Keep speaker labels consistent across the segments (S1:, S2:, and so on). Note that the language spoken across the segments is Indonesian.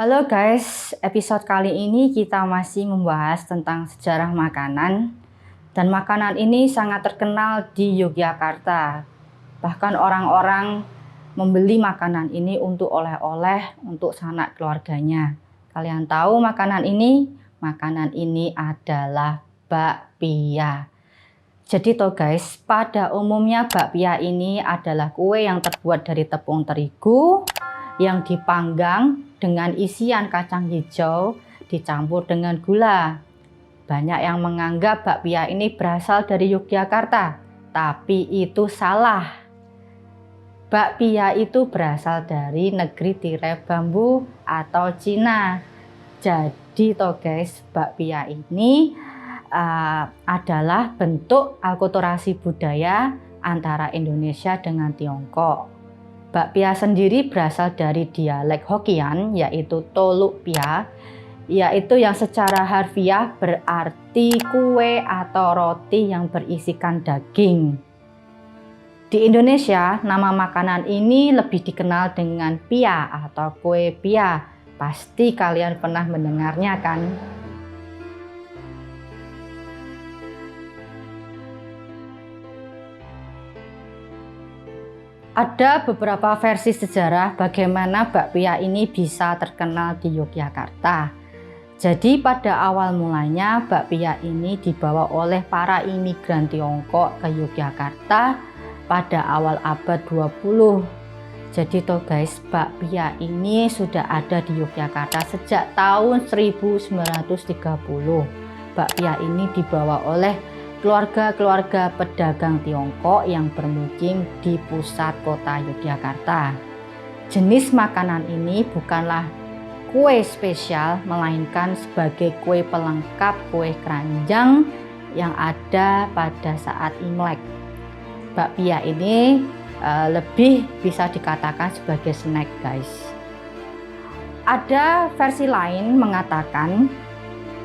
S1: Halo guys, episode kali ini kita masih membahas tentang sejarah makanan. Dan makanan ini sangat terkenal di Yogyakarta. Bahkan orang-orang membeli makanan ini untuk oleh-oleh untuk sanak keluarganya. Kalian tahu makanan ini? Makanan ini adalah bakpia. Jadi toh guys, pada umumnya bakpia ini adalah kue yang terbuat dari tepung terigu yang dipanggang dengan isian kacang hijau dicampur dengan gula. Banyak yang menganggap bakpia ini berasal dari Yogyakarta, tapi itu salah. Bakpia itu berasal dari negeri tirai bambu atau Cina. Jadi toh guys, bakpia ini adalah bentuk akulturasi budaya antara Indonesia dengan Tiongkok. Bakpia sendiri berasal dari dialek Hokkien, yaitu toluk pia, yaitu yang secara harfiah berarti kue atau roti yang berisikan daging. Di Indonesia, nama makanan ini lebih dikenal dengan pia atau kue pia. Pasti kalian pernah mendengarnya kan? Ada beberapa versi sejarah bagaimana bakpia ini bisa terkenal di Yogyakarta. Jadi pada awal mulanya bakpia ini dibawa oleh para imigran Tiongkok ke Yogyakarta pada awal abad 20. Jadi toh guys, bakpia ini sudah ada di Yogyakarta sejak tahun 1930. Bakpia ini dibawa oleh keluarga-keluarga pedagang Tiongkok yang bermukim di pusat kota Yogyakarta. Jenis makanan ini bukanlah kue spesial, melainkan sebagai kue pelengkap kue keranjang yang ada pada saat Imlek. Bakpia ini lebih bisa dikatakan sebagai snack guys. Ada versi lain mengatakan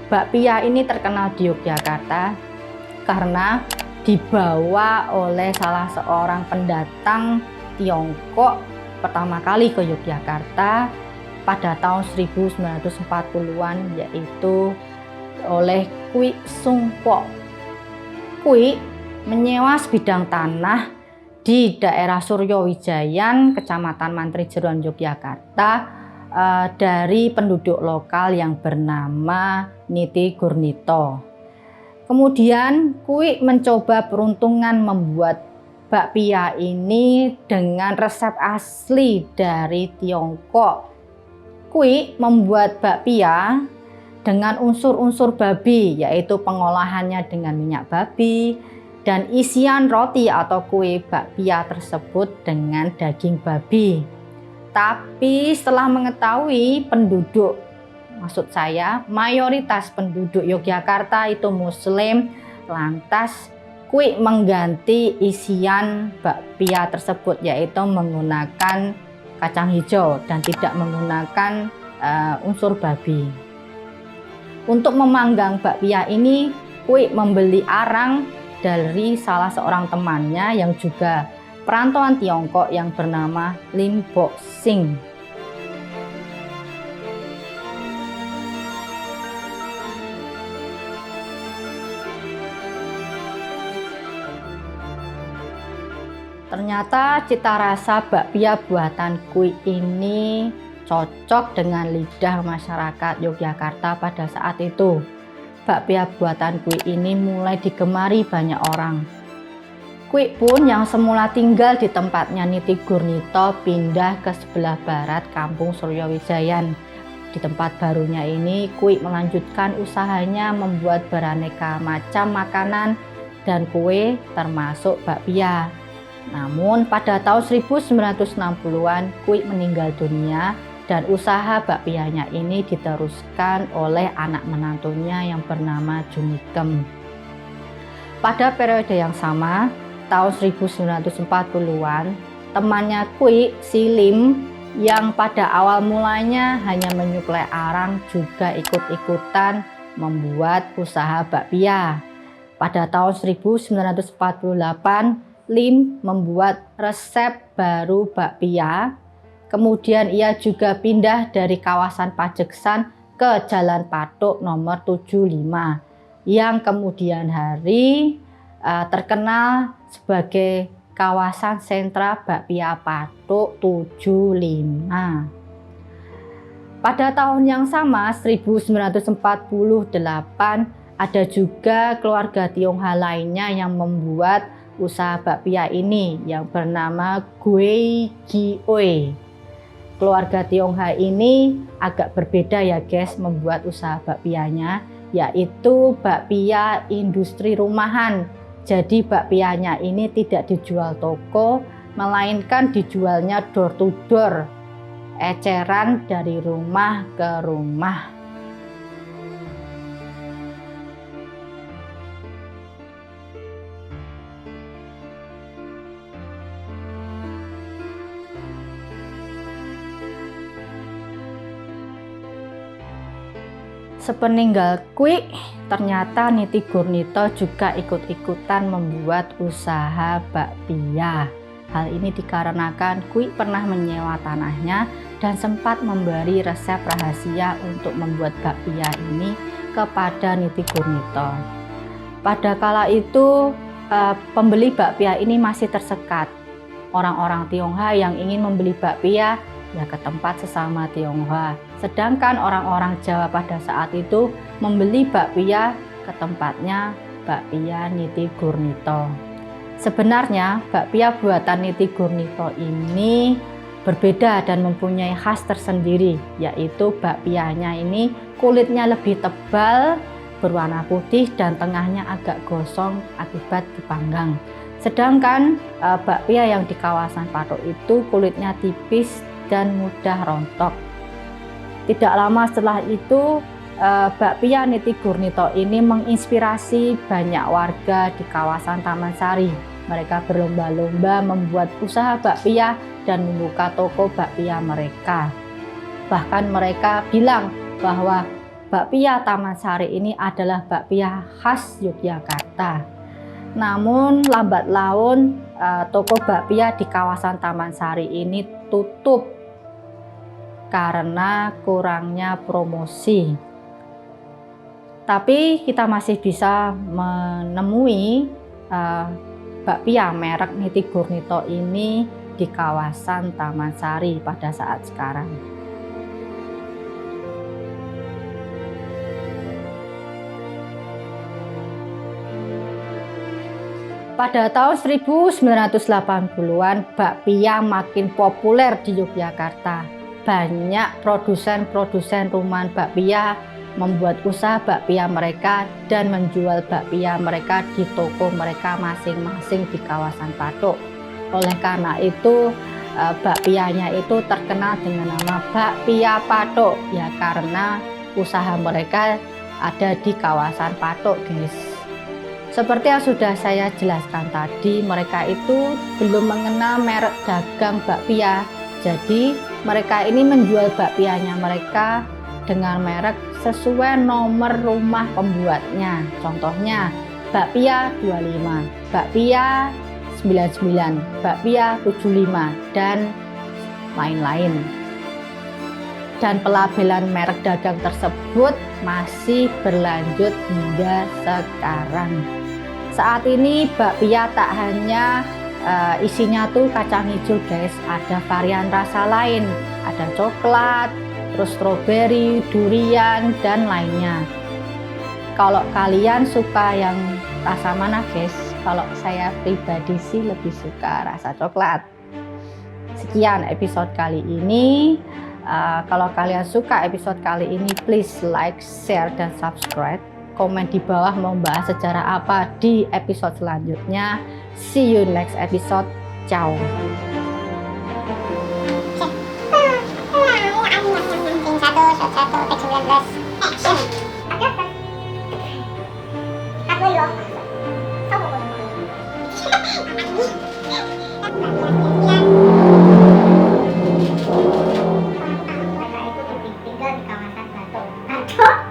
S1: bakpia ini terkenal di Yogyakarta karena dibawa oleh salah seorang pendatang Tiongkok pertama kali ke Yogyakarta pada tahun 1940-an, yaitu oleh Kwi Sung Po. Kwi menyewa sebidang tanah di daerah Suryowijayan, Kecamatan Mantri Jeron, Yogyakarta dari penduduk lokal yang bernama Niti Gurnito. Kemudian Kwi mencoba peruntungan membuat bakpia ini dengan resep asli dari Tiongkok. Kwi membuat bakpia dengan unsur-unsur babi, yaitu pengolahannya dengan minyak babi, dan isian roti atau kue bakpia tersebut dengan daging babi. Tapi setelah mengetahui mayoritas penduduk Yogyakarta itu Muslim, lantas Kwi mengganti isian bakpia tersebut, yaitu menggunakan kacang hijau dan tidak menggunakan unsur babi. Untuk memanggang bakpia ini, Kwi membeli arang dari salah seorang temannya yang juga perantauan Tiongkok yang bernama Lim Bok Sing. Ternyata cita rasa bakpia buatan Kwi ini cocok dengan lidah masyarakat Yogyakarta pada saat itu. Bakpia buatan Kwi ini mulai digemari banyak orang. Kwi pun yang semula tinggal di tempatnya Niti Gurnito pindah ke sebelah barat kampung Suryowijayan. Di tempat barunya ini, Kwi melanjutkan usahanya membuat beraneka macam makanan dan kue termasuk bakpia. Namun pada tahun 1960-an Kwi meninggal dunia dan usaha bakpianya ini diteruskan oleh anak menantunya yang bernama Junikem. Pada periode yang sama, tahun 1940-an, temannya Kwi, si Lim, yang pada awal mulanya hanya menyuplai arang juga ikut-ikutan membuat usaha bakpia. Pada tahun 1948, Lim membuat resep baru bakpia Kemudian ia juga pindah dari kawasan Pajeksan ke Jalan Patuk nomor 75 yang kemudian hari terkenal sebagai kawasan sentra bakpia Patuk 75. Pada tahun yang sama 1948 ada juga keluarga Tionghoa lainnya yang membuat usaha bakpia ini yang bernama Gui Gioi. Keluarga Tionghoa ini agak berbeda ya guys membuat usaha bakpianya, yaitu bakpia industri rumahan. Jadi bakpianya ini tidak dijual toko, melainkan dijualnya door to door, eceran dari rumah ke rumah. Sepeninggal Kui, ternyata Niti Gurnito juga ikut-ikutan membuat usaha bakpia. Hal ini dikarenakan Kui pernah menyewa tanahnya dan sempat memberi resep rahasia untuk membuat bakpia ini kepada Niti Gurnito. Pada kala itu pembeli bakpia ini masih tersekat. Orang-orang Tionghoa yang ingin membeli bakpia ya ke tempat sesama Tionghoa. Sedangkan orang-orang Jawa pada saat itu membeli bakpia ke tempatnya bakpia Niti Gurnito. Sebenarnya bakpia buatan Niti Gurnito ini berbeda dan mempunyai khas tersendiri, yaitu bakpianya ini kulitnya lebih tebal, berwarna putih dan tengahnya agak gosong akibat dipanggang. Sedangkan bakpia yang di kawasan Patuk itu kulitnya tipis dan mudah rontok. Tidak lama setelah itu bakpia Niti Gurnito ini menginspirasi banyak warga di kawasan Taman Sari. Mereka berlomba-lomba membuat usaha bakpia dan membuka toko bakpia mereka. Bahkan mereka bilang bahwa bakpia Taman Sari ini adalah bakpia khas Yogyakarta. Namun lambat laun toko bakpia di kawasan Taman Sari ini tutup karena kurangnya promosi. Tapi kita masih bisa menemui bakpia merek Niti Gurnito ini di kawasan Taman Sari pada saat sekarang. Pada tahun 1980-an, bakpia makin populer di Yogyakarta. Banyak produsen-produsen rumahan bakpia membuat usaha bakpia mereka dan menjual bakpia mereka di toko mereka masing-masing di kawasan Patuk. Oleh karena itu bakpianya itu terkenal dengan nama bakpia Patuk ya, karena usaha mereka ada di kawasan Patuk guys. Seperti yang sudah saya jelaskan tadi, mereka itu belum mengenal merek dagang bakpia. Jadi mereka ini menjual bakpianya mereka dengan merek sesuai nomor rumah pembuatnya. Contohnya bakpia 25, bakpia 99, bakpia 75 dan lain-lain. Dan pelabelan merek dagang tersebut masih berlanjut hingga sekarang. Saat ini bakpia tak hanya isinya tuh kacang hijau guys, ada varian rasa lain, ada coklat, terus stroberi, durian dan lainnya. Kalau kalian suka yang rasa mana guys? Kalau saya pribadi sih lebih suka rasa coklat. Sekian episode kali ini. Kalau kalian suka episode kali ini, please like, share dan subscribe. Komen di bawah mau bahas sejarah apa di episode selanjutnya. See you next episode. Ciao.
S2: Tinggal di kawasan Batu.